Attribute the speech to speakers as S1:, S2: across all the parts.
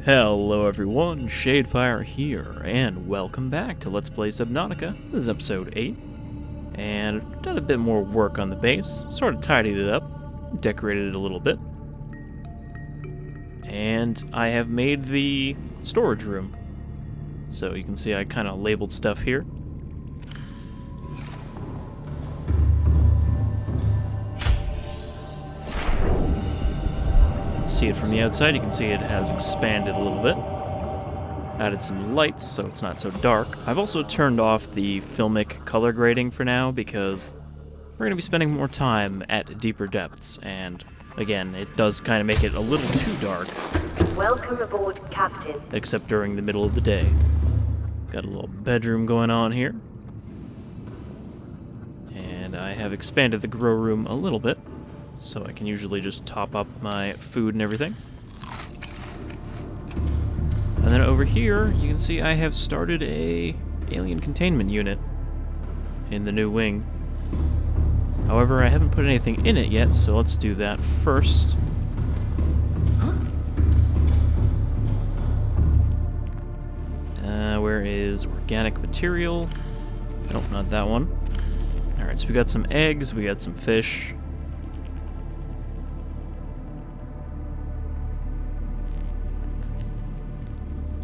S1: Hello everyone, Shadefyre here, and welcome back to Let's Play Subnautica. This is episode 8, and I've done a bit more work on the base, sort of tidied it up, decorated it a little bit, and I have made the storage room. So you can see I kind of labeled stuff here. See it from the outside, you can see it has expanded a little bit. Added some lights so it's not so dark. I've also turned off the filmic color grading for now because we're going to be spending more time at deeper depths, and again, it does kind of make it a little too dark.
S2: Welcome aboard, Captain.
S1: Except during the middle of the day. Got a little bedroom going on here. And I have expanded the grow room a little bit, so I can usually just top up my food and everything. And then over here, you can see I have started a alien containment unit in the new wing. However, I haven't put anything in it yet, so let's do that first. Where is organic material? Nope, not that one. Alright, so we got some eggs, we got some fish.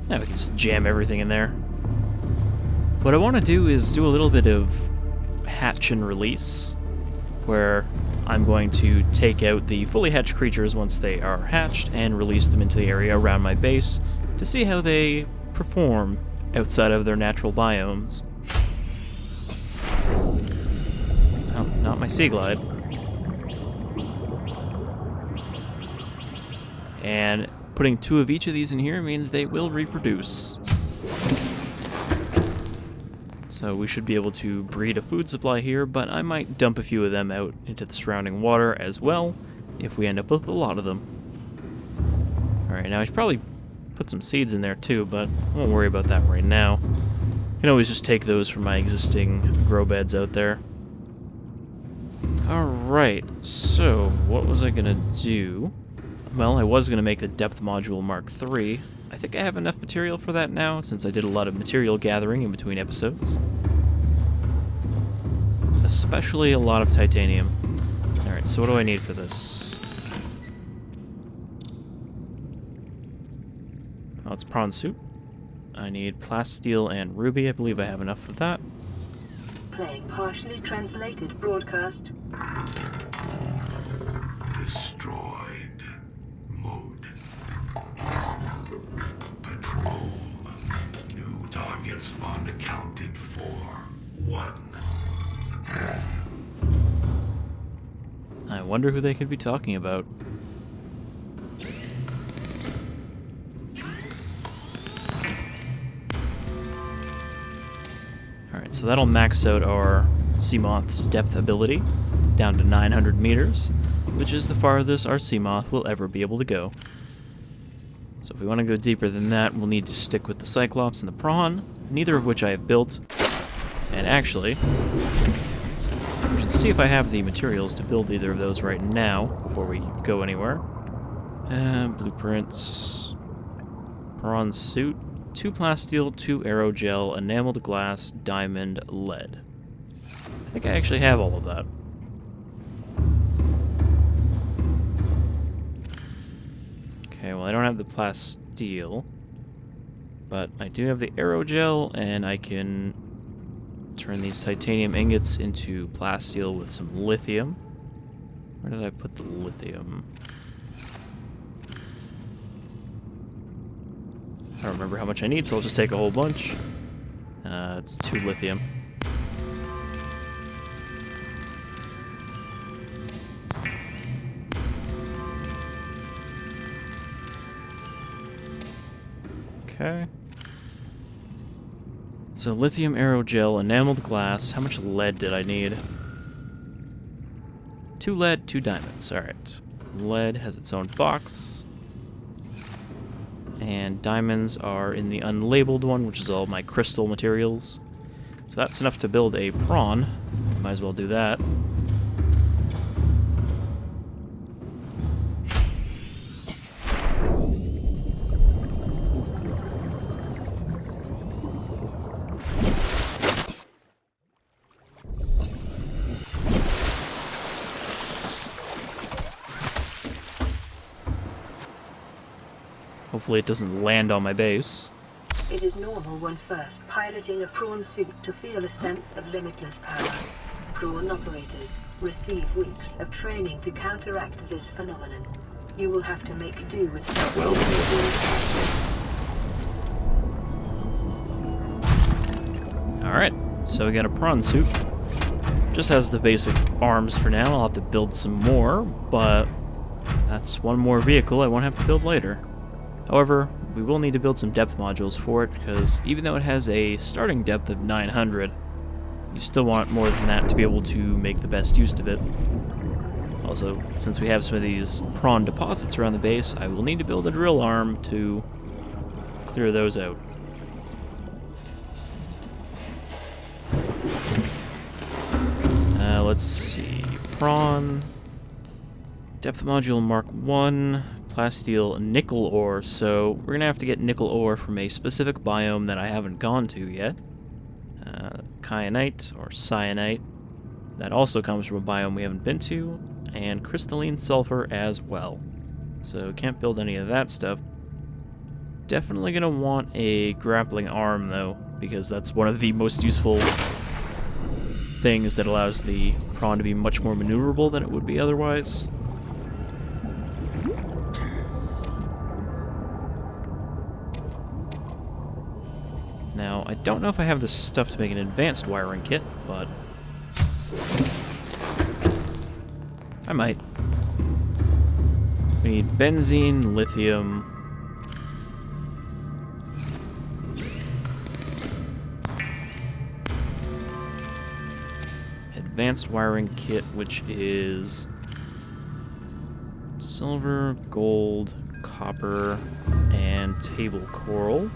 S1: Now we can just jam everything in there. What I want to do is do a little bit of hatch and release, where I'm going to take out the fully hatched creatures once they are hatched and release them into the area around my base to see how they perform outside of their natural biomes. Oh, not my sea glide. And putting 2 of each of these in here means they will reproduce. So we should be able to breed a food supply here, but I might dump a few of them out into the surrounding water as well, if we end up with a lot of them. Alright, now I should probably put some seeds in there too, but I won't worry about that right now. I can always just take those from my existing grow beds out there. Alright, so what was I gonna do? Well, I was going to make the depth module Mark III. I think I have enough material for that now, since I did a lot of material gathering in between episodes. Especially a lot of titanium. Alright, so what do I need for this? Oh, it's prawn soup. I need plasteel and ruby. I believe I have enough of that.
S2: Playing partially translated broadcast.
S3: Destroyed. Mode. Patrol. New targets unaccounted for. 1.
S1: I wonder who they could be talking about. Alright, so that'll max out our Seamoth's depth ability down to 900 meters, which is the farthest our Seamoth will ever be able to go. So if we want to go deeper than that, we'll need to stick with the Cyclops and the Prawn, neither of which I have built. And actually, we should see if I have the materials to build either of those right now, before we go anywhere. Blueprints. Prawn suit. 2 plasteel, 2 aerogel, enameled glass, diamond, lead. I think I actually have all of that. Okay, well I don't have the plasteel, but I do have the aerogel, and I can turn these titanium ingots into plasteel with some lithium. Where did I put the lithium? I don't remember how much I need, so I'll just take a whole bunch. It's 2 lithium. Okay. So lithium aerogel, enameled glass. How much lead did I need? 2 lead, 2 diamonds. Alright. Lead has its own box. And diamonds are in the unlabeled one, which is all my crystal materials. So that's enough to build a prawn. Might as well do that. Hopefully it doesn't land on my base.
S2: It is normal when first piloting a prawn suit to feel a sense of limitless power. Prawn operators receive weeks of training to counteract this phenomenon. You will have to make do with stuff.
S1: Alright, so we got a prawn suit. Just has the basic arms for now. I'll have to build some more, but that's one more vehicle I won't have to build later. However, we will need to build some depth modules for it, because even though it has a starting depth of 900, you still want more than that to be able to make the best use of it. Also, since we have some of these prawn deposits around the base, I will need to build a drill arm to clear those out. Let's see. Prawn. Depth module Mark 1. Plasteel nickel ore. So we're going to have to get nickel ore from a specific biome that I haven't gone to yet. Kyanite or cyanite. That also comes from a biome we haven't been to. And crystalline sulfur as well. So can't build any of that stuff. Definitely going to want a grappling arm though, because that's one of the most useful things that allows the prawn to be much more maneuverable than it would be otherwise. Now, I don't know if I have the stuff to make an advanced wiring kit, but I might. We need benzene, lithium, advanced wiring kit, which is silver, gold, copper, and table coral.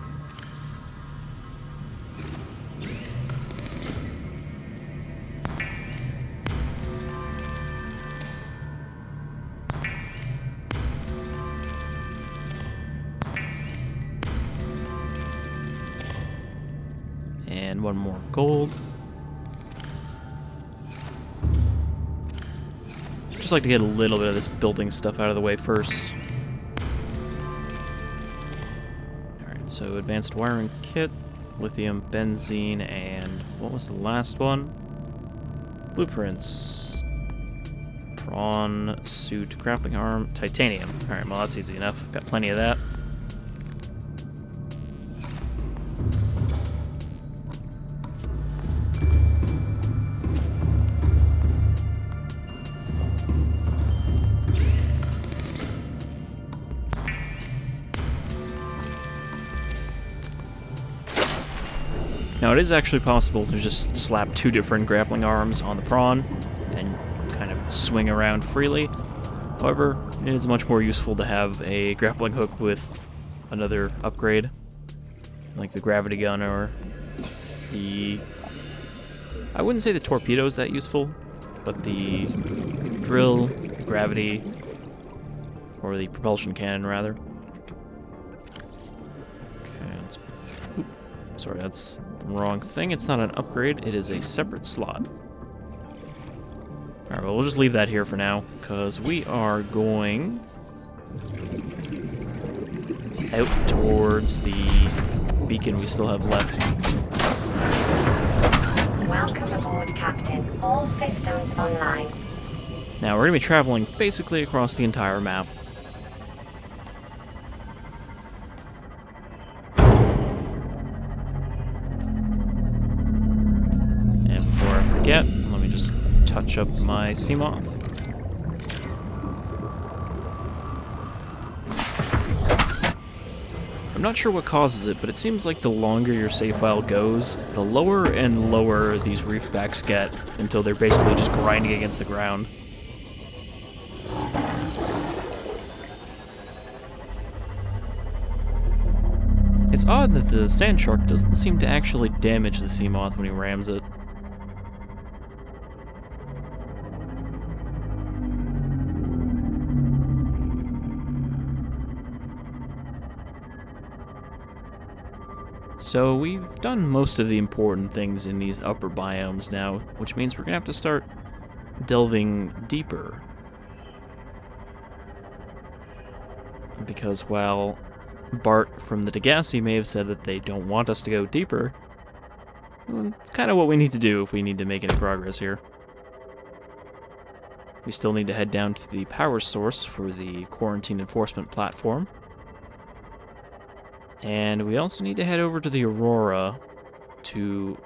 S1: And one more gold. Just like to get a little bit of this building stuff out of the way first. Alright, so advanced wiring kit, lithium, benzene, and what was the last one? Blueprints. Prawn, suit, grappling arm, titanium. Alright, well that's easy enough. Got plenty of that. Now, it is actually possible to just slap two different grappling arms on the prawn and kind of swing around freely. However, it is much more useful to have a grappling hook with another upgrade, like the gravity gun or the... I wouldn't say the torpedo is that useful, but the drill, the gravity, or the propulsion cannon, rather. Okay, let's... Sorry, that's the wrong thing. It's not an upgrade, it is a separate slot. Alright, well, we'll just leave that here for now, because we are going out towards the beacon we still have left.
S4: Welcome aboard, Captain. All systems online.
S1: Now, we're going to be traveling basically across the entire map. Let me just touch up my Seamoth. I'm not sure what causes it, but it seems like the longer your save file goes, the lower and lower these reefbacks get until they're basically just grinding against the ground. It's odd that the sand shark doesn't seem to actually damage the Seamoth when he rams it. So we've done most of the important things in these upper biomes now, which means we're gonna have to start delving deeper. Because while Bart from the Degassi may have said that they don't want us to go deeper. Well, it's kind of what we need to do if we need to make any progress here. We still need to head down to the power source for the quarantine enforcement platform. And we also need to head over to the Aurora to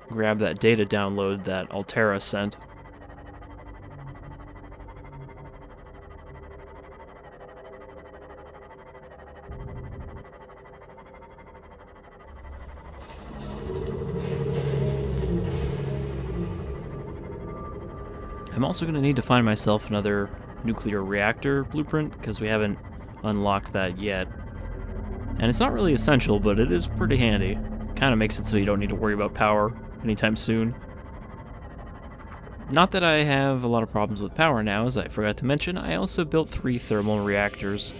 S1: grab that data download that Altera sent. I'm also going to need to find myself another nuclear reactor blueprint, because we haven't unlocked that yet. And it's not really essential, but it is pretty handy. Kind of makes it so you don't need to worry about power anytime soon. Not that I have a lot of problems with power now, as I forgot to mention, I also built 3 thermal reactors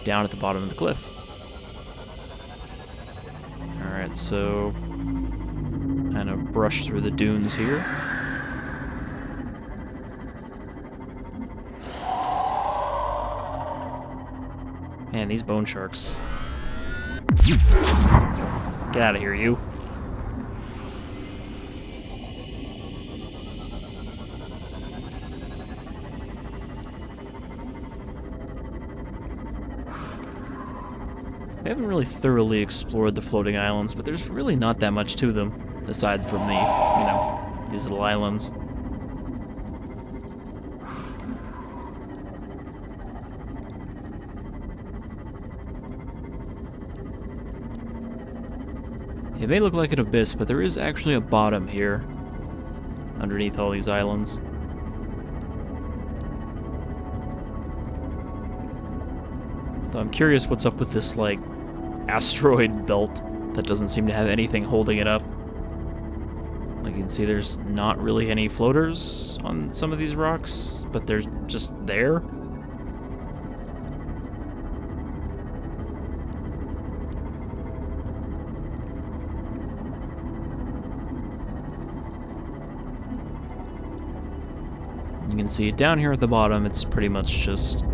S1: down at the bottom of the cliff. Alright, so kind of brush through the dunes here. Man, these bone sharks. Get out of here, you. I haven't really thoroughly explored the floating islands, but there's really not that much to them, aside from these little islands. It may look like an abyss, but there is actually a bottom here, underneath all these islands. Though I'm curious what's up with this, like, asteroid belt that doesn't seem to have anything holding it up. Like, you can see there's not really any floaters on some of these rocks, but they're just there. You can see down here at the bottom, it's pretty much just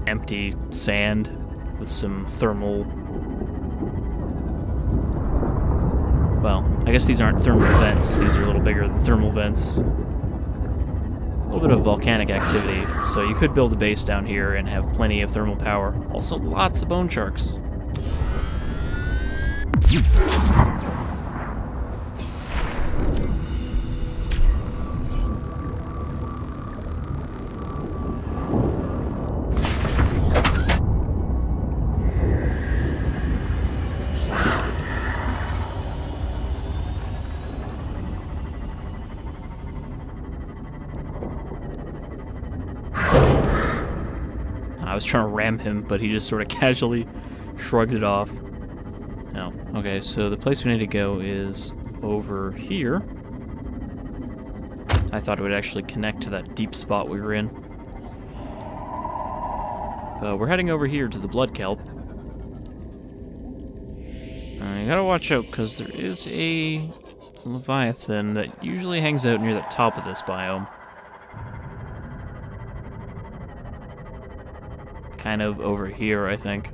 S1: empty sand with some thermal... Well, I guess these aren't thermal vents, these are a little bigger than thermal vents. A little bit of volcanic activity, so you could build a base down here and have plenty of thermal power. Also, lots of bone sharks. I was trying to ram him, but he just sort of casually shrugged it off. No. Okay, so the place we need to go is over here. I thought it would actually connect to that deep spot we were in. We're heading over here to the Blood Kelp. You gotta watch out, because there is a Leviathan that usually hangs out near the top of this biome. Kind of over here, I think.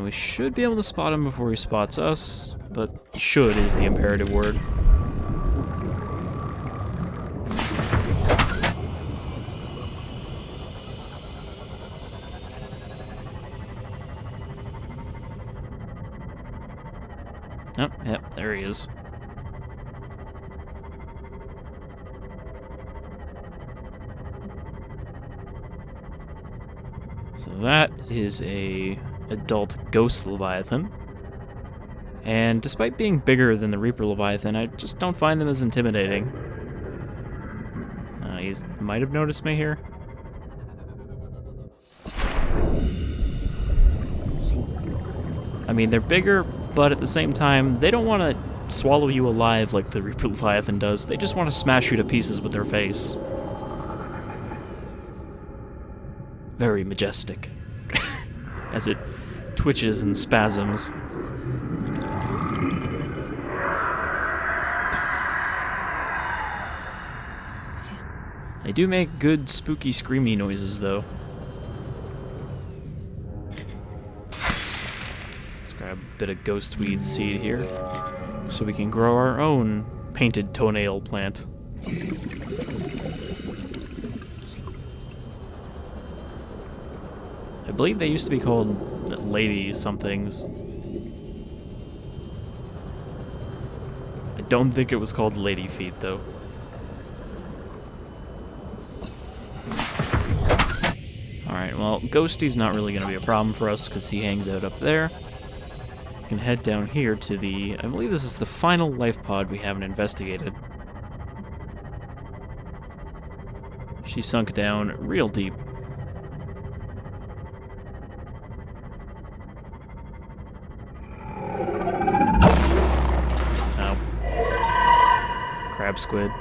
S1: We should be able to spot him before he spots us, but should is the imperative word. Oh, yep, there he is. So that is a adult ghost Leviathan. And despite being bigger than the Reaper Leviathan, I just don't find them as intimidating. He might have noticed me here. I mean, they're bigger, but at the same time, they don't want to swallow you alive like the Reaper Leviathan does. They just want to smash you to pieces with their face. Very majestic. As it twitches and spasms. They do make good spooky screamy noises, though. Grab a bit of ghostweed seed here, so we can grow our own painted toenail plant. I believe they used to be called lady somethings. I don't think it was called lady feet though. Alright, well, Ghosty's not really going to be a problem for us because he hangs out up there. We can head down here to the... I believe this is the final life pod we haven't investigated. She sunk down real deep. Oh. Crab squid.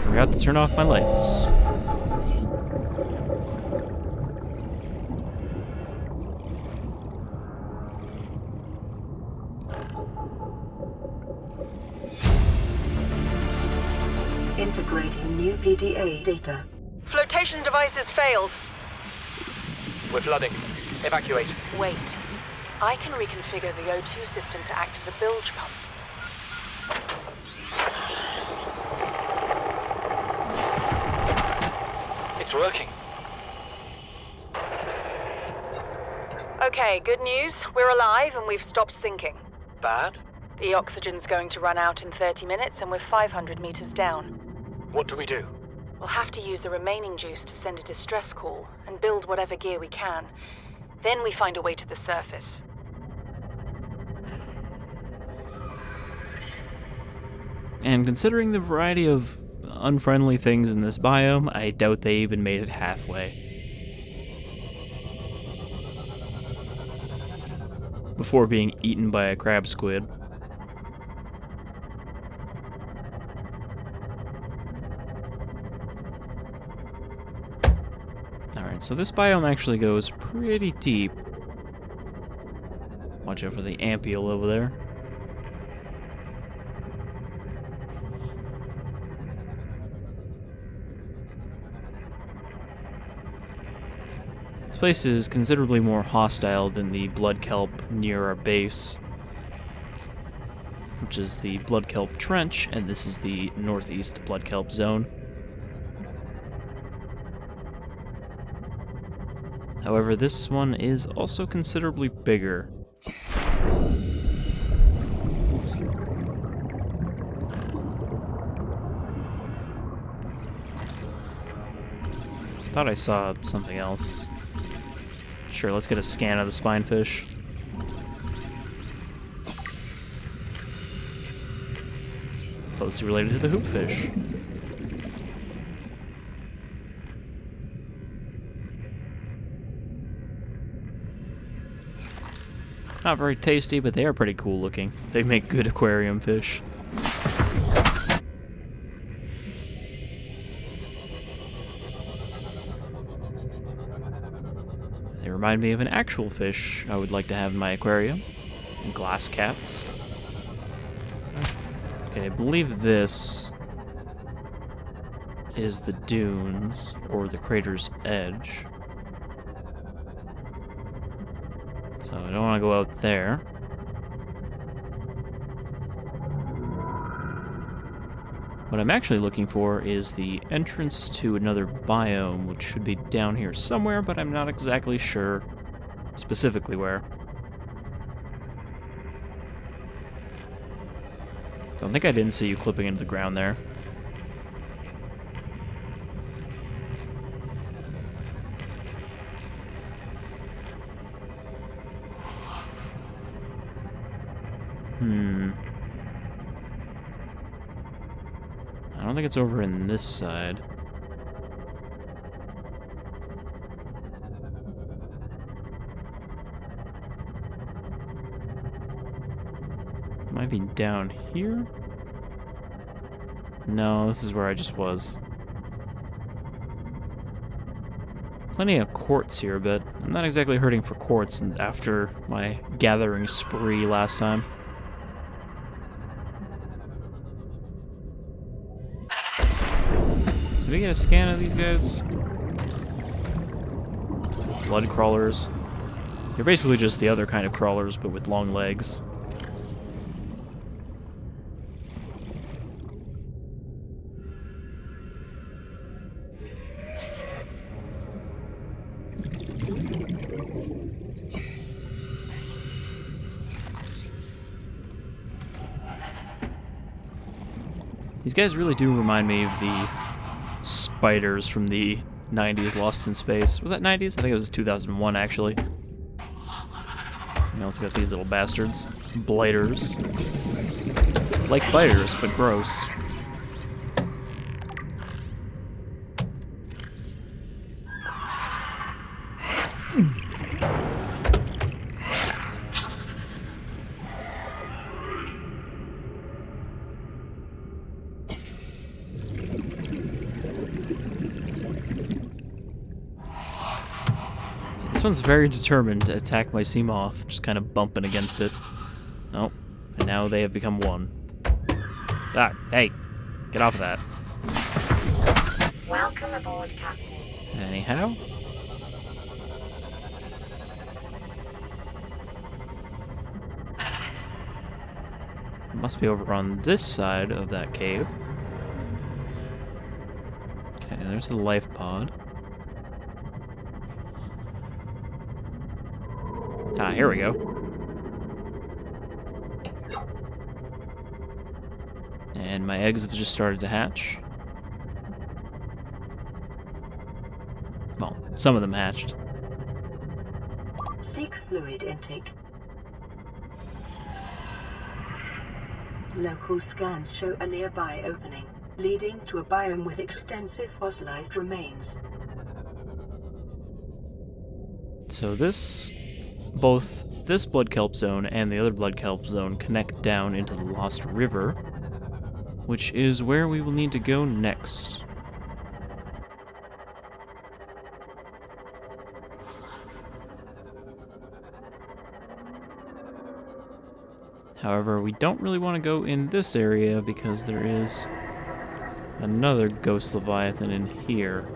S1: Forgot to turn off my lights.
S2: Integrating new PDA data.
S5: Flotation devices failed.
S6: We're flooding. Evacuate.
S5: Wait. I can reconfigure the O2 system to act as a bilge pump.
S6: It's working.
S5: Okay, good news. We're alive and we've stopped sinking.
S6: Bad?
S5: The oxygen's going to run out in 30 minutes and we're 500 meters down.
S6: What do we do?
S5: We'll have to use the remaining juice to send a distress call and build whatever gear we can. Then we find a way to the surface.
S1: And considering the variety of unfriendly things in this biome, I doubt they even made it halfway. Before being eaten by a crab squid. Alright, so this biome actually goes pretty deep. Watch out for the ampiel over there. This place is considerably more hostile than the Blood Kelp near our base, which is the Blood Kelp Trench, and this is the northeast Blood Kelp Zone. However, this one is also considerably bigger. Thought I saw something else. Sure, let's get a scan of the spinefish. Closely related to the hoopfish. Not very tasty, but they are pretty cool looking. They make good aquarium fish. They remind me of an actual fish I would like to have in my aquarium. Glass cats. Okay, I believe this is the dunes, or the crater's edge. So I don't want to go out there. What I'm actually looking for is the entrance to another biome, which should be down here somewhere, but I'm not exactly sure specifically where. Don't think I didn't see you clipping into the ground there. I don't think it's over in this side. Might be down here? No, this is where I just was. Plenty of quartz here, but I'm not exactly hurting for quartz after my gathering spree last time. we get a scan of these guys? Blood crawlers. They're basically just the other kind of crawlers, but with long legs. These guys really do remind me of the spiders from the 90s Lost in Space. Was that 90s? I think it was 2001, actually. You also got these little bastards. Blighters. Like biters, but gross. This one's very determined to attack my sea moth, just kind of bumping against it. Oh, and now they have become one. Ah, hey, get off of that.
S4: Welcome aboard, Captain.
S1: Anyhow. It must be over on this side of that cave. Okay, there's the life pod. Ah, here we go. And my eggs have just started to hatch. Well, some of them hatched.
S2: Seek fluid intake. Local scans show a nearby opening, leading to a biome with extensive fossilized remains.
S1: So both this Blood Kelp Zone and the other Blood Kelp Zone connect down into the Lost River, which is where we will need to go next. However, we don't really want to go in this area because there is another ghost leviathan in here.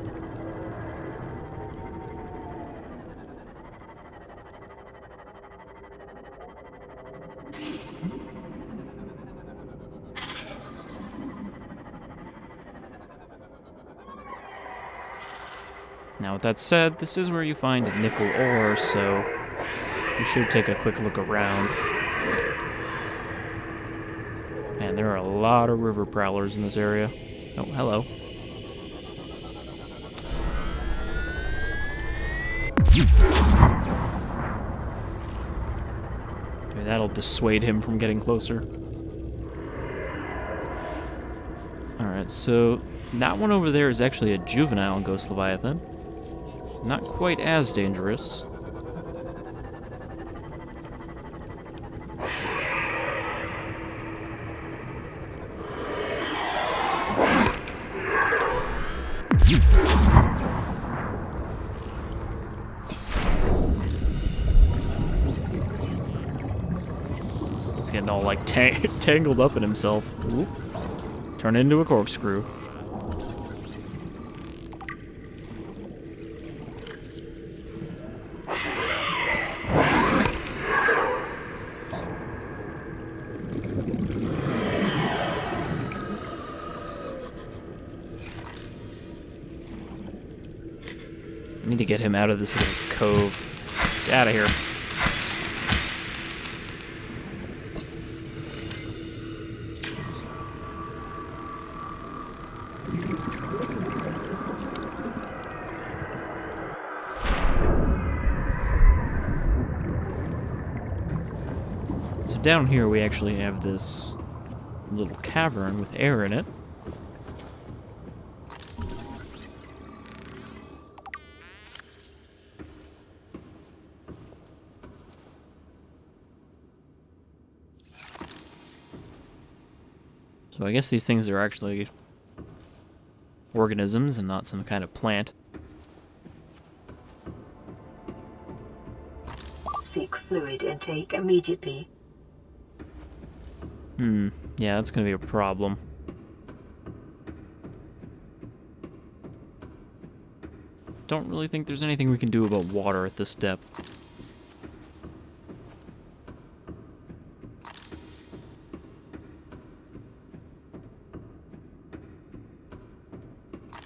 S1: Now, with that said, this is where you find nickel ore, so you should take a quick look around. Man, there are a lot of river prowlers in this area. Oh, hello. Okay, that'll dissuade him from getting closer. Alright, so that one over there is actually a juvenile ghost leviathan. Not quite as dangerous. He's getting all like tangled up in himself. Oop. Turn into a corkscrew. I need to get him out of this little cove. Get out of here. So down here we actually have this little cavern with air in it. So I guess these things are actually organisms and not some kind of plant.
S2: Seek fluid intake immediately.
S1: Yeah, that's gonna be a problem. don't really think there's anything we can do about water at this depth.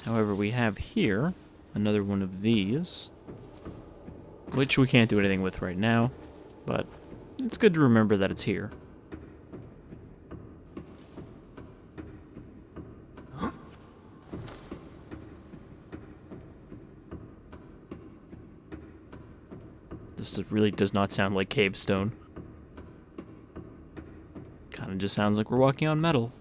S1: However, we have here another one of these, which we can't do anything with right now, but it's good to remember that it's here. This really does not sound like cave stone. Kinda just sounds like we're walking on metal.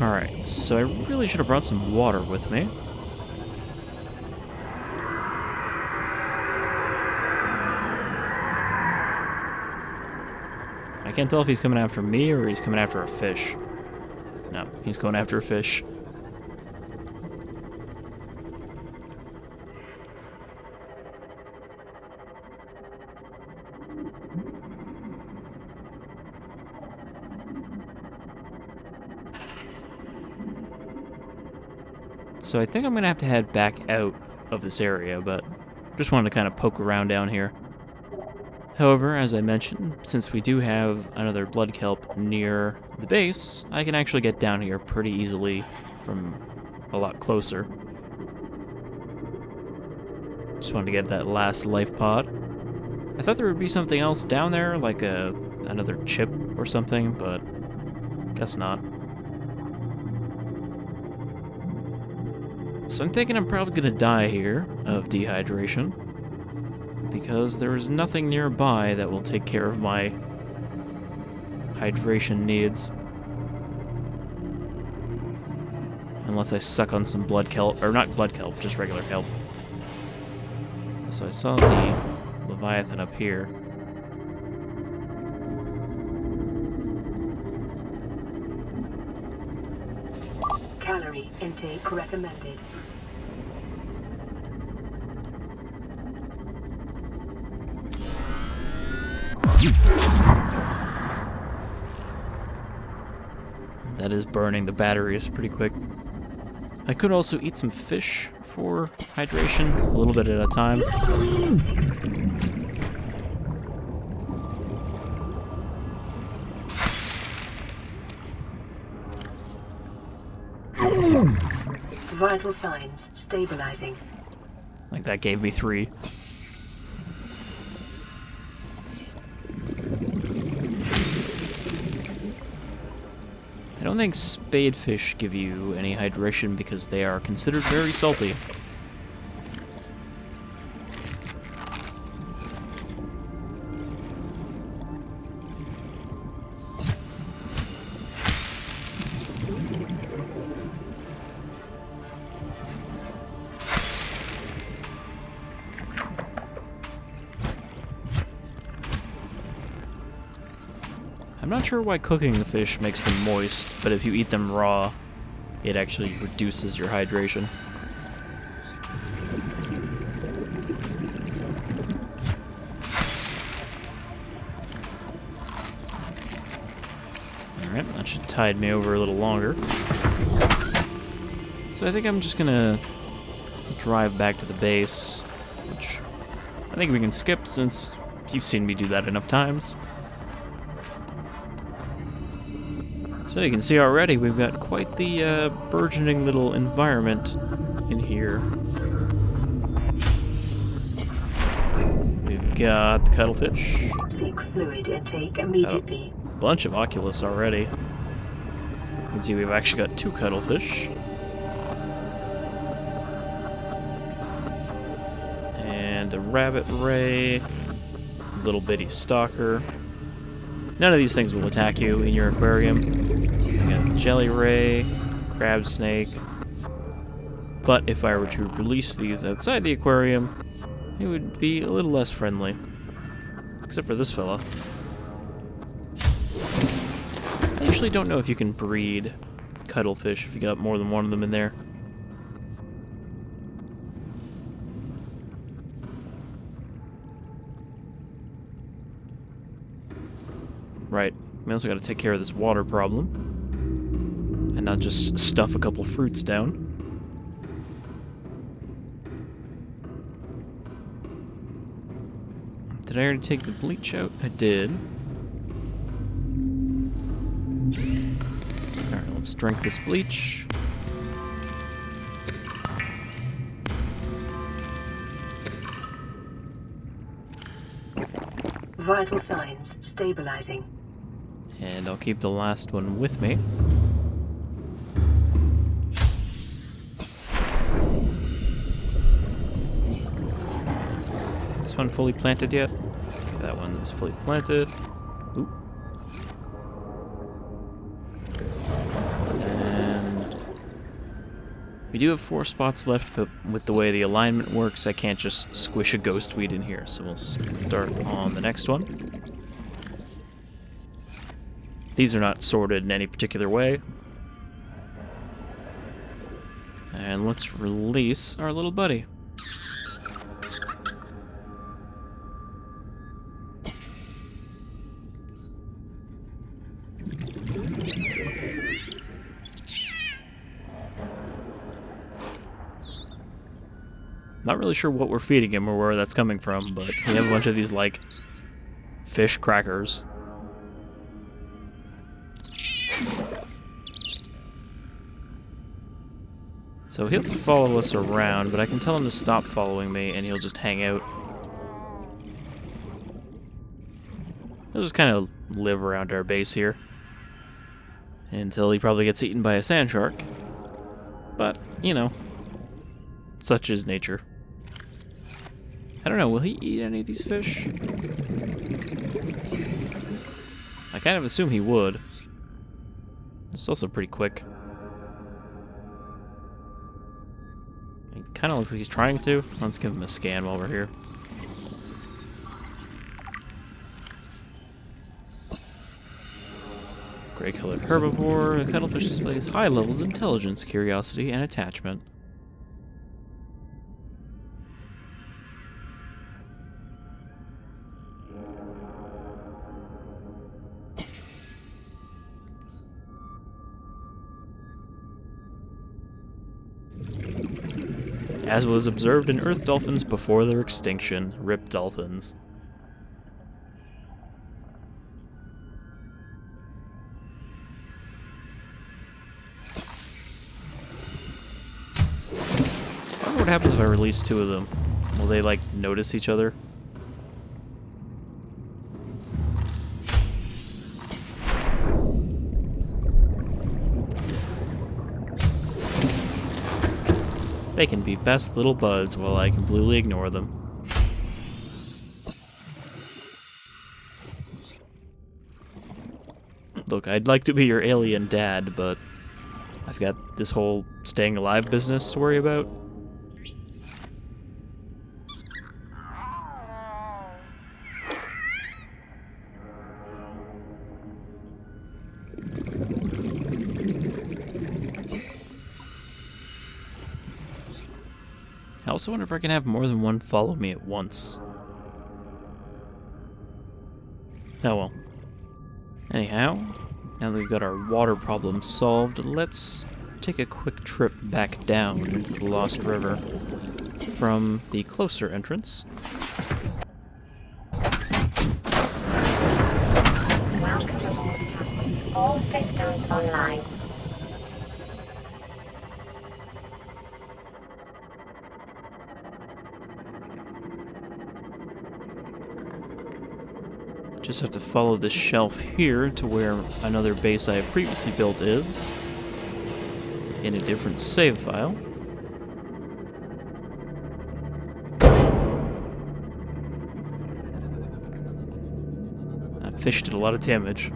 S1: Alright, so I really should have brought some water with me. I can't tell if he's coming after me or he's coming after a fish. No, he's going after a fish. So I think I'm gonna have to head back out of this area, but just wanted to kind of poke around down here. However, as I mentioned, since we do have another blood kelp near the base, I can actually get down here pretty easily from a lot closer. Just wanted to get that last life pod. I thought there would be something else down there, like another chip or something, but guess not. So I'm thinking I'm probably gonna die here of dehydration, because there is nothing nearby that will take care of my hydration needs. Unless I suck on some blood kelp, or not blood kelp, just regular kelp. So I saw the Leviathan up here.
S2: Calorie intake recommended.
S1: That is burning the batteries pretty quick. I could also eat some fish for hydration, a little bit at a time.
S2: Vital signs stabilizing.
S1: Like that gave me 3. I don't think spadefish give you any hydration because they are considered very salty. I'm not sure why cooking the fish makes them moist, but if you eat them raw, it actually reduces your hydration. Alright, that should tide me over a little longer. So I think I'm just gonna drive back to the base, which I think we can skip since you've seen me do that enough times. So you can see already we've got quite the burgeoning little environment in here. We've got the cuttlefish.
S2: Seek fluid intake immediately.
S1: A bunch of oculus already. You can see we've actually got 2 cuttlefish. And a rabbit ray, little bitty stalker. None of these things will attack you in your aquarium. We got jelly ray, crab snake. But if I were to release these outside the aquarium, it would be a little less friendly. Except for this fella. I actually don't know if you can breed cuttlefish if you got more than one of them in there. Right. We also got to take care of this water problem. And not just stuff a couple fruits down. Did I already take the bleach out? I did. Alright, let's drink this bleach.
S2: Vital signs stabilizing.
S1: And I'll keep the last one with me. Is this one fully planted yet? Okay, that one is fully planted. Oop. And we do have 4 spots left, but with the way the alignment works, I can't just squish a ghost weed in here. So we'll start on the next one. These are not sorted in any particular way. And let's release our little buddy. Not really sure what we're feeding him or where that's coming from, but we have a bunch of these, like, fish crackers. So he'll follow us around, but I can tell him to stop following me, and he'll just hang out. He'll just kind of live around our base here. Until he probably gets eaten by a sand shark. But, you know, such is nature. I don't know, will he eat any of these fish? I kind of assume he would. It's also pretty quick. It kind of looks like he's trying to. Let's give him a scan while we're here. Gray-colored herbivore. The cuttlefish displays high levels of intelligence, curiosity, and attachment. As was observed in Earth dolphins before their extinction, RIP dolphins. I wonder what happens if I release 2 of them. Will they, like, notice each other? They can be best little buds while I completely ignore them. Look, I'd like to be your alien dad, but I've got this whole staying alive business to worry about. I also wonder if I can have more than one follow me at once. Oh well. Anyhow, now that we've got our water problem solved, let's take a quick trip back down into the Lost River from the closer entrance.
S4: Welcome aboard, Captain. All systems online.
S1: Just have to follow this shelf here to where another base I have previously built is, in a different save file. That fish did a lot of damage.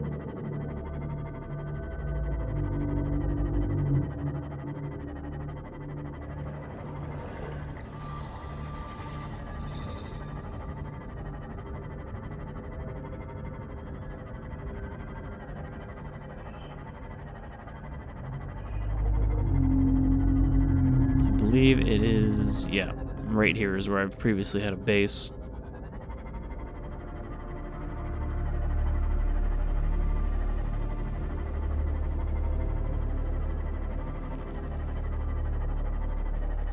S1: I believe it is, yeah, right here is where I've previously had a base.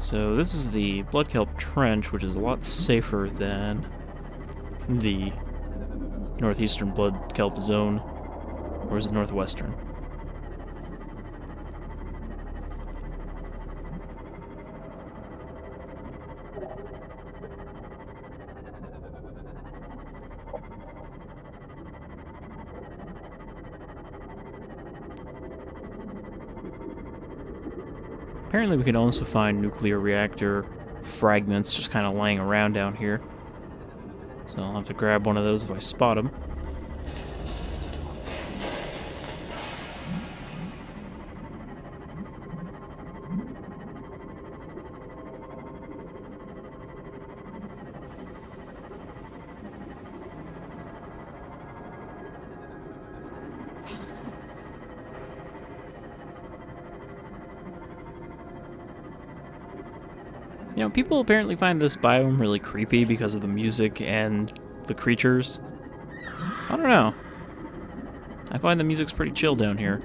S1: So this is the Blood Kelp Trench, which is a lot safer than the northeastern Blood Kelp Zone. Or is it northwestern? Apparently we can also find nuclear reactor fragments just kind of laying around down here. So I'll have to grab one of those if I spot them. You know, people apparently find this biome really creepy because of the music and the creatures. I don't know. I find the music's pretty chill down here.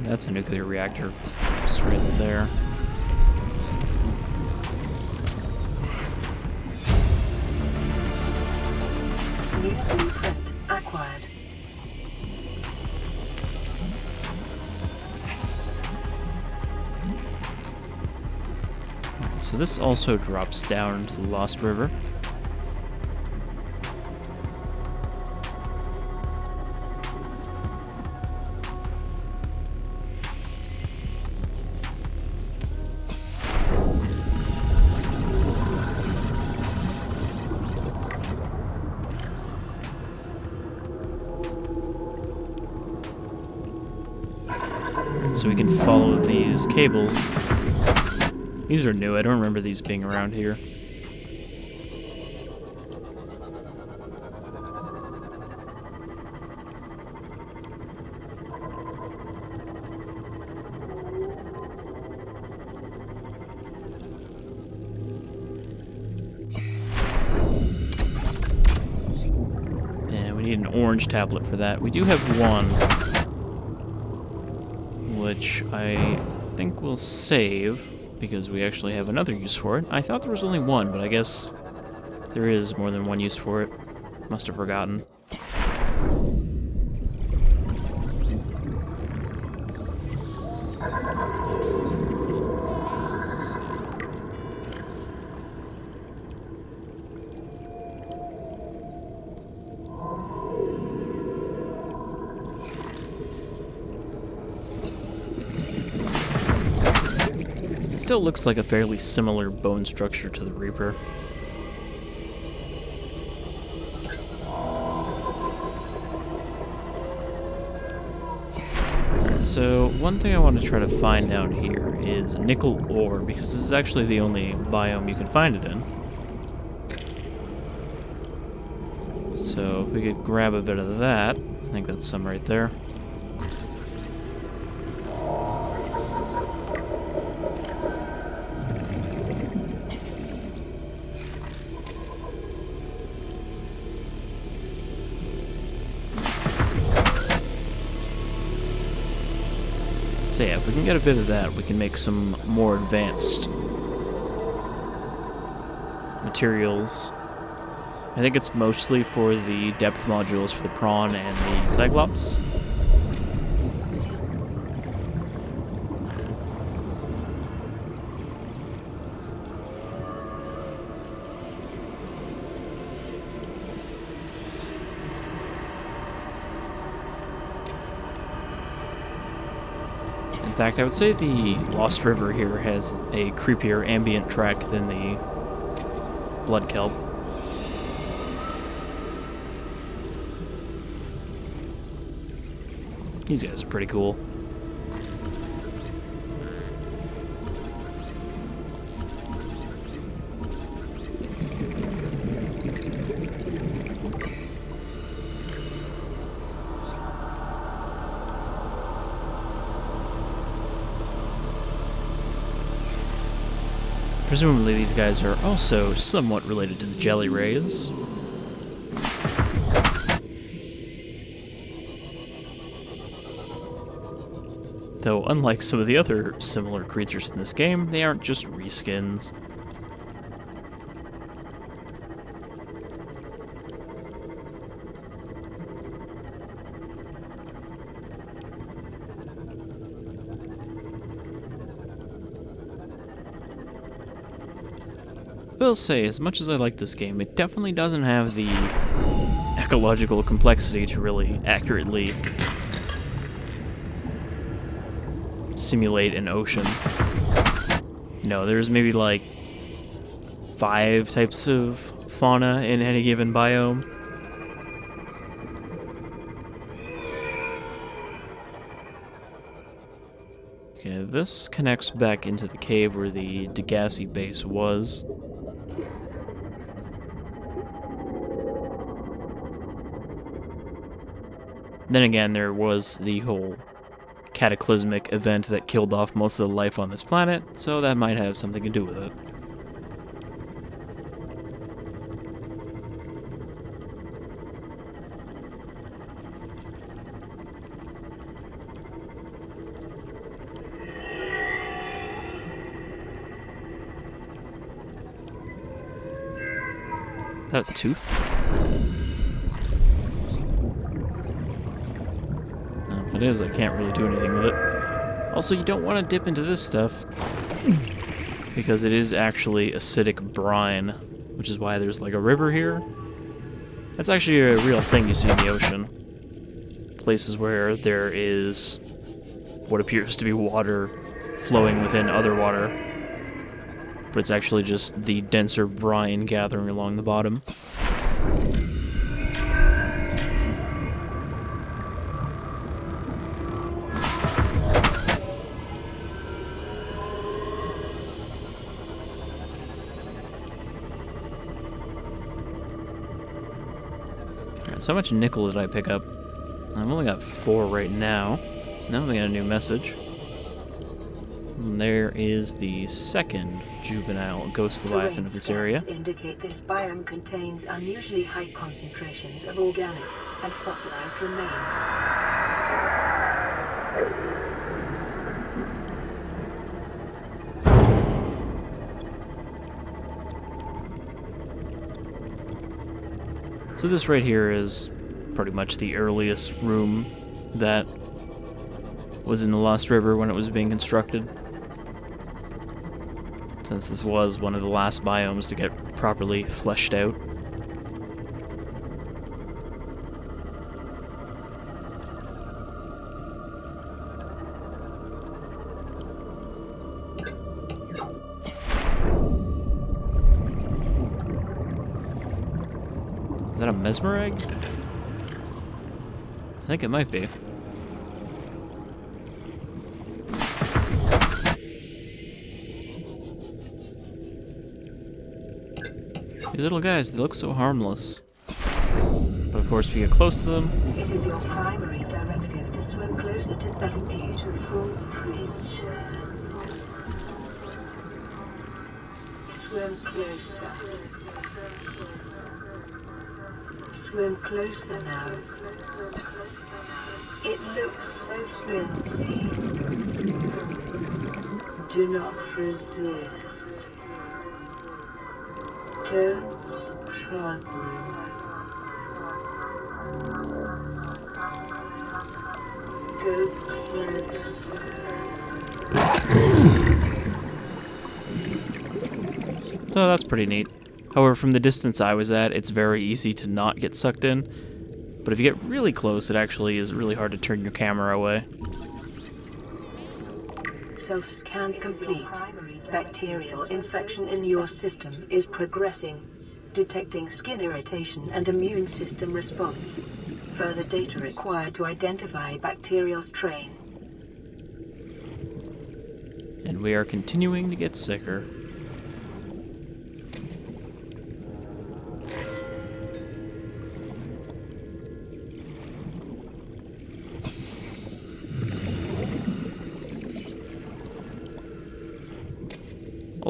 S1: That's a nuclear reactor. It's right there.
S2: New blueprint acquired.
S1: So this also drops down to the Lost River. So we can follow these cables. These are new, I don't remember these being around here. And we need an orange tablet for that. We do have one, which I think we'll save, because we actually have another use for it. I thought there was only one, but I guess there is more than one use for it. Must have forgotten. Still looks like a fairly similar bone structure to the Reaper. So one thing I want to try to find down here is nickel ore, because this is actually the only biome you can find it in. So if we could grab a bit of that, I think that's some right there. So yeah, if we can get a bit of that, we can make some more advanced materials. I think it's mostly for the depth modules for the Prawn and the Cyclops. In fact, I would say the Lost River here has a creepier ambient track than the Blood Kelp. These guys are pretty cool. Presumably these guys are also somewhat related to the jelly rays. Though, unlike some of the other similar creatures in this game, they aren't just reskins. I will say, as much as I like this game, it definitely doesn't have the ecological complexity to really accurately simulate an ocean. No, there's maybe like 5 types of fauna in any given biome. Okay, this connects back into the cave where the Degassi base was. Then again, there was the whole cataclysmic event that killed off most of the life on this planet, so that might have something to do with it. Is that a tooth? If it is, I can't really do anything with it. Also, you don't want to dip into this stuff, because it is actually acidic brine, which is why there's like a river here. That's actually a real thing you see in the ocean. Places where there is what appears to be water flowing within other water, but it's actually just the denser brine gathering along the bottom. So how much nickel did I pick up? I've only got 4 right now. Now we got a new message. And there is the second juvenile ghost leviathan of this area.
S2: Indicate this biome contains unusually high concentrations of organic and fossilized remains.
S1: So this right here is pretty much the earliest room that was in the Lost River when it was being constructed. Since this was one of the last biomes to get properly fleshed out. Is that a mesmer egg? I think it might be. These little guys, they look so harmless. But of course, if you get close to them...
S2: It is your primary directive to swim closer to that beautiful creature. Swim closer. Swim closer now. It looks so friendly. Do not resist. Don't struggle. Go closer.
S1: So that's pretty neat. However, from the distance I was at, it's very easy to not get sucked in. But if you get really close, it actually is really hard to turn your camera away.
S2: Self-scan complete. Bacterial infection in your system is progressing, detecting skin irritation and immune system response. Further data required to identify bacterial strain.
S1: And we are continuing to get sicker.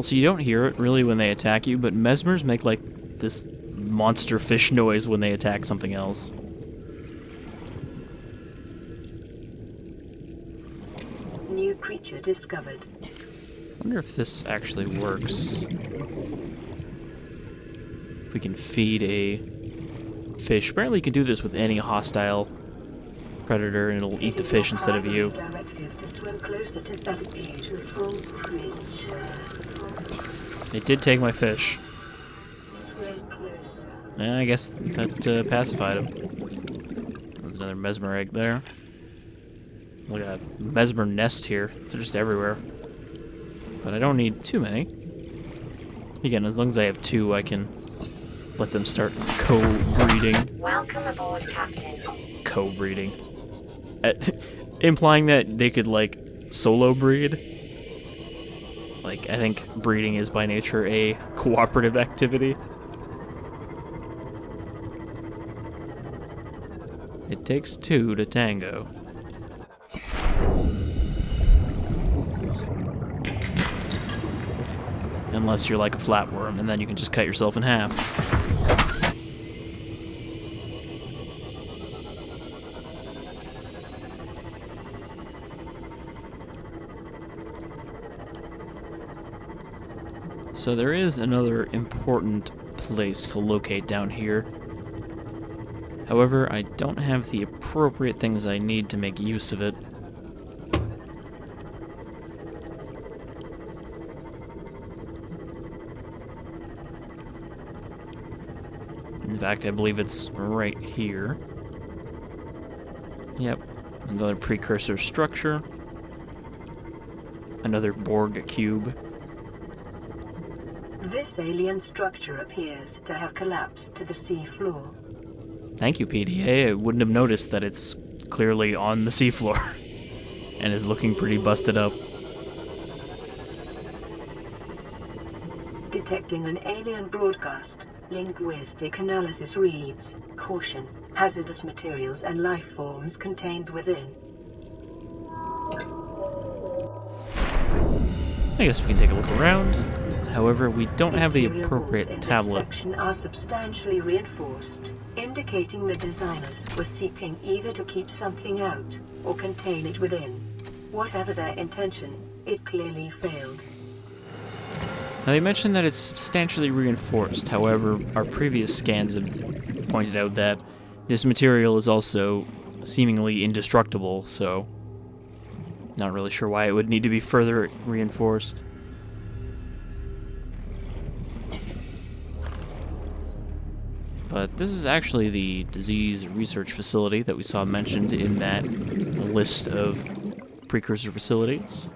S1: Also, you don't hear it really when they attack you, but mesmers make like this monster fish noise when they attack something else.
S2: New creature discovered.
S1: I wonder if this actually works. If we can feed a fish. Apparently you can do this with any hostile predator and it'll eat the fish instead of you.
S2: Directive to swim closer to that beautiful creature.
S1: It did take my fish.
S2: Swim closer.
S1: Yeah, I guess that pacified him. There's another mesmer egg there. There's like a mesmer nest here. They're just everywhere. But I don't need too many. Again, as long as I have 2, I can let them start co-breeding.
S4: Welcome aboard, Captain.
S1: Co-breeding. Implying that they could, like, solo breed. Like, I think breeding is by nature a cooperative activity. It takes 2 to tango. Unless you're like a flatworm, and then you can just cut yourself in half. So there is another important place to locate down here. However, I don't have the appropriate things I need to make use of it. In fact, I believe it's right here. Yep, another precursor structure. Another Borg cube.
S2: This alien structure appears to have collapsed to the sea floor.
S1: Thank you, PDA. I wouldn't have noticed that it's clearly on the seafloor and is looking pretty busted up.
S2: Detecting an alien broadcast. Linguistic analysis reads, caution, hazardous materials and life forms contained within.
S1: I guess we can take a look around. However, we don't have the
S2: Interior
S1: appropriate
S2: walls in this
S1: tablet.
S2: section are substantially reinforced, indicating the designers were seeking either to keep something out or contain it within. Whatever their intention, it clearly failed.
S1: Now, they mentioned that it's substantially reinforced. However, our previous scans have pointed out that this material is also seemingly indestructible, so not really sure why it would need to be further reinforced. But this is actually the disease research facility that we saw mentioned in that list of precursor facilities.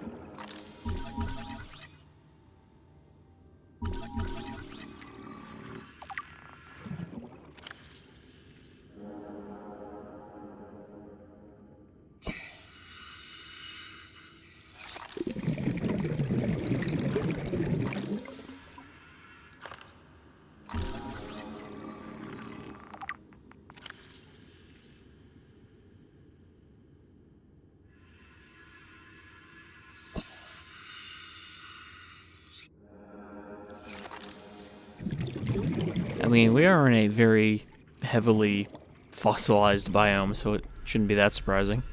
S1: I mean, we are in a very heavily fossilized biome, so it shouldn't be that surprising.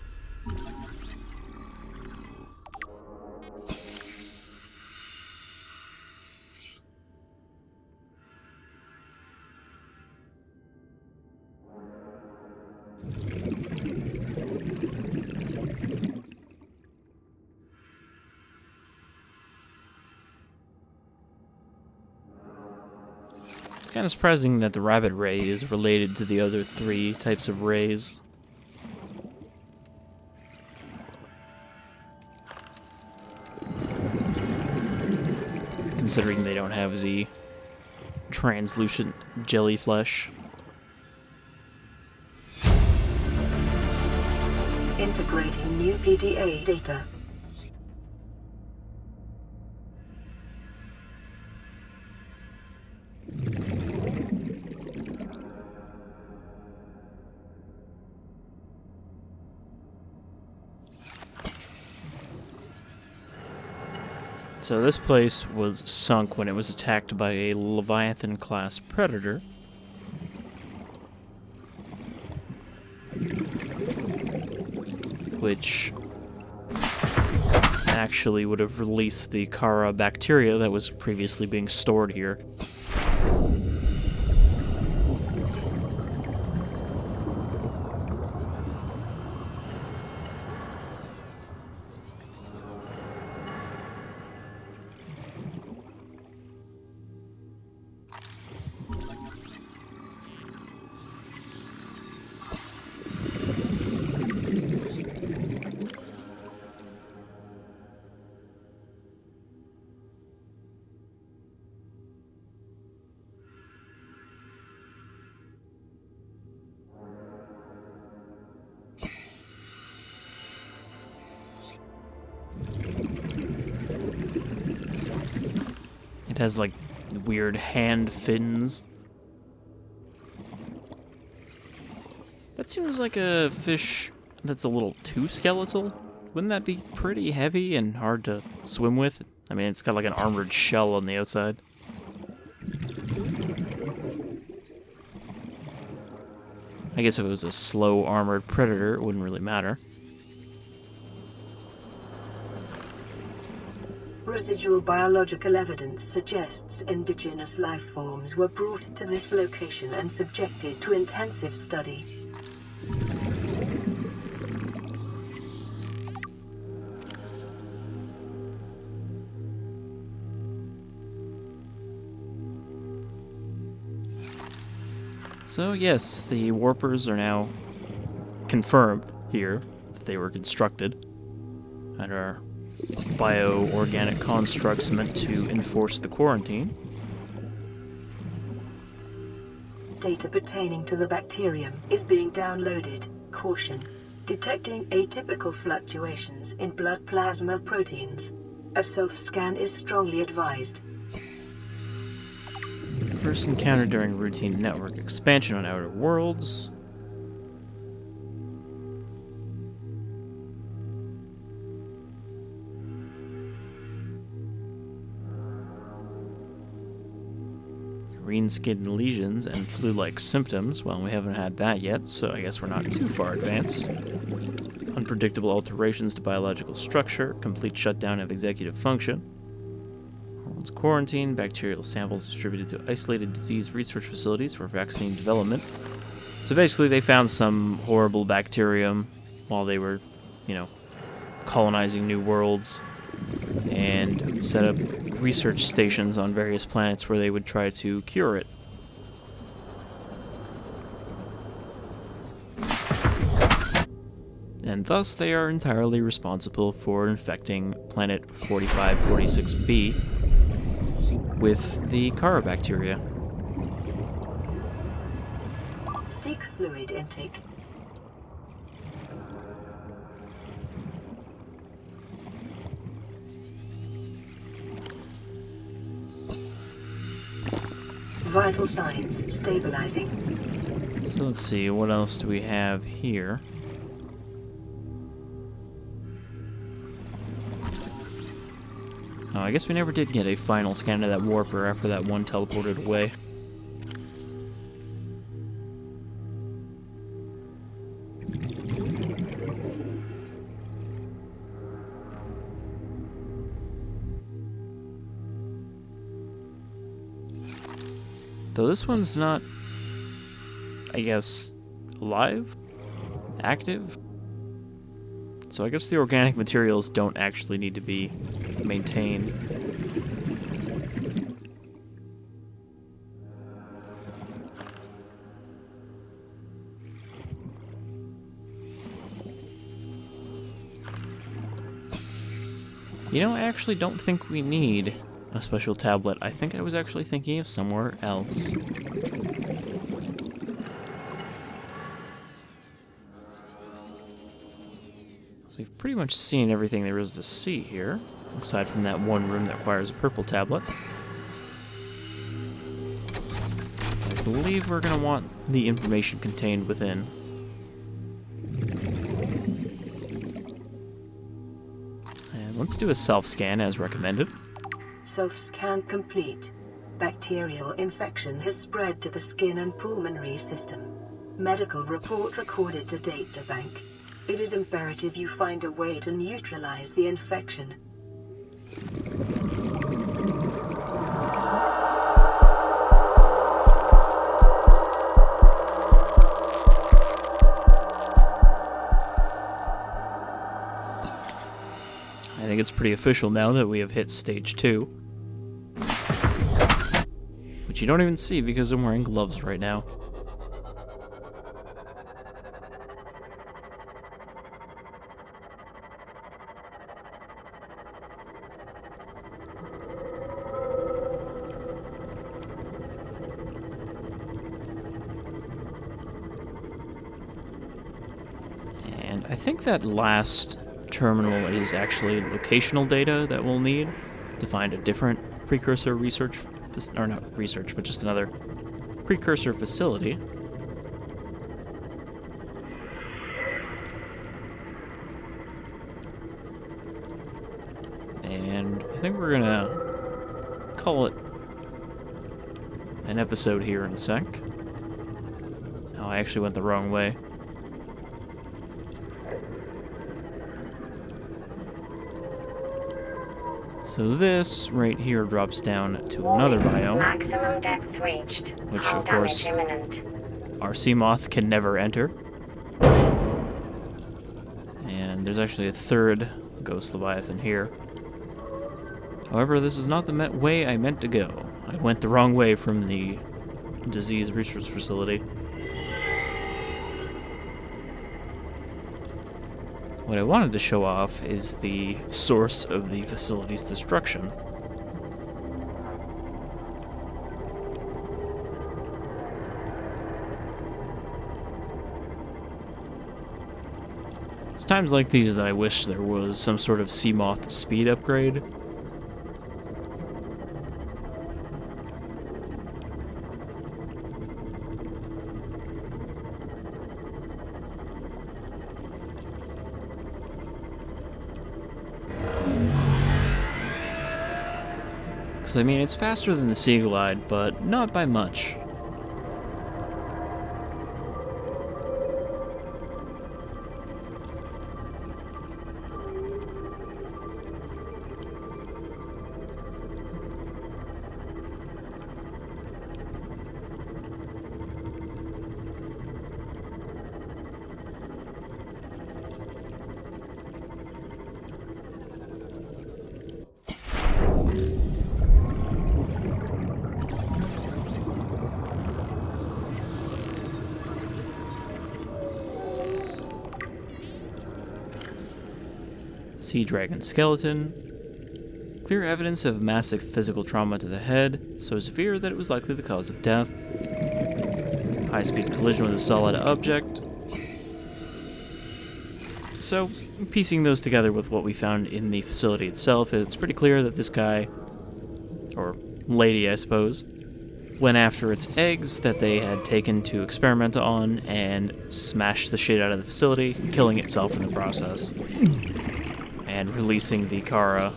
S1: It's kind of surprising that the rabbit ray is related to the other 3 types of rays. Considering they don't have the translucent jelly flesh.
S2: Integrating new PDA data.
S1: So this place was sunk when it was attacked by a Leviathan-class predator. Which actually would have released the Kara bacteria that was previously being stored here. It has like weird hand fins. That seems like a fish that's a little too skeletal. Wouldn't that be pretty heavy and hard to swim with? I mean, it's got like an armored shell on the outside. I guess if it was a slow armored predator, it wouldn't really matter.
S2: Residual biological evidence suggests indigenous life forms were brought to this location and subjected to intensive study.
S1: So yes, the warpers are now confirmed here that they were constructed and are bioorganic constructs meant to enforce the quarantine.
S2: Data pertaining to the bacterium is being downloaded. Caution. Detecting atypical fluctuations in blood plasma proteins. A self-scan is strongly advised.
S1: First encountered during routine network expansion on Outer Worlds. Green-skinned lesions and flu-like symptoms. Well, we haven't had that yet, so I guess we're not too far advanced. Unpredictable alterations to biological structure, complete shutdown of executive function. Hormones quarantine, bacterial samples distributed to isolated disease research facilities for vaccine development. So basically they found some horrible bacterium while they were, colonizing new worlds and set up research stations on various planets where they would try to cure it. And thus they are entirely responsible for infecting planet 4546b with the Kara bacteria.
S2: Seek fluid intake. Vital signs stabilizing.
S1: So let's see, what else do we have here? Oh, I guess we never did get a final scan of that warper after that one teleported away. Though this one's not, I guess, alive? Active? So I guess the organic materials don't actually need to be maintained. I actually don't think we need a special tablet. I think I was actually thinking of somewhere else. So we've pretty much seen everything there is to see here, aside from that one room that requires a purple tablet. I believe we're going to want the information contained within. And let's do a self-scan as recommended.
S2: Self-scan complete. Bacterial infection has spread to the skin and pulmonary system. Medical report recorded to databank. It is imperative you find a way to neutralize the infection.
S1: I think it's pretty official now that we have hit stage 2. Which you don't even see because I'm wearing gloves right now. And I think that last terminal is actually locational data that we'll need to find a different precursor research, or not research, but just another precursor facility. And I think we're gonna call it an episode here in a sec. Oh, I actually went the wrong way. So this right here drops down to another biome,
S4: Maximum depth reached.
S1: which
S4: Hull
S1: of course
S4: damage imminent.
S1: our sea moth can never enter. And there's actually a third ghost leviathan here. However, this is not the way I meant to go. I went the wrong way from the disease research facility. What I wanted to show off is the source of the facility's destruction. It's times like these that I wish there was some sort of sea moth speed upgrade. Because, I mean, it's faster than the Sea Glide, but not by much. Sea dragon skeleton. Clear evidence of massive physical trauma to the head, so severe that it was likely the cause of death. High-speed collision with a solid object. So, piecing those together with what we found in the facility itself, it's pretty clear that this guy, or lady I suppose, went after its eggs that they had taken to experiment on and smashed the shit out of the facility, killing itself in the process. And releasing the Kara.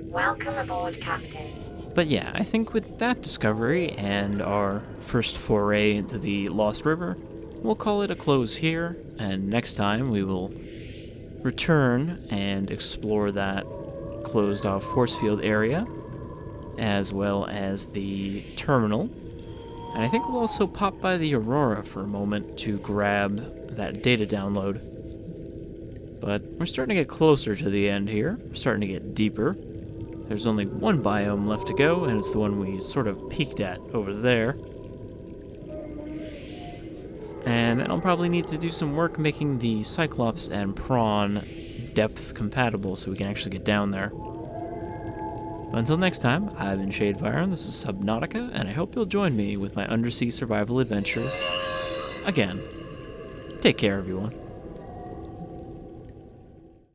S4: Welcome aboard, Captain.
S1: But yeah, I think with that discovery and our first foray into the Lost River, we'll call it a close here, and next time we will return and explore that closed-off force field area, as well as the terminal. And I think we'll also pop by the Aurora for a moment to grab that data download. But we're starting to get closer to the end here. We're starting to get deeper. There's only one biome left to go, and it's the one we sort of peeked at over there. And then I'll probably need to do some work making the Cyclops and Prawn depth compatible so we can actually get down there. But until next time, I've been Shadefyre, and this is Subnautica, and I hope you'll join me with my undersea survival adventure again. Take care, everyone.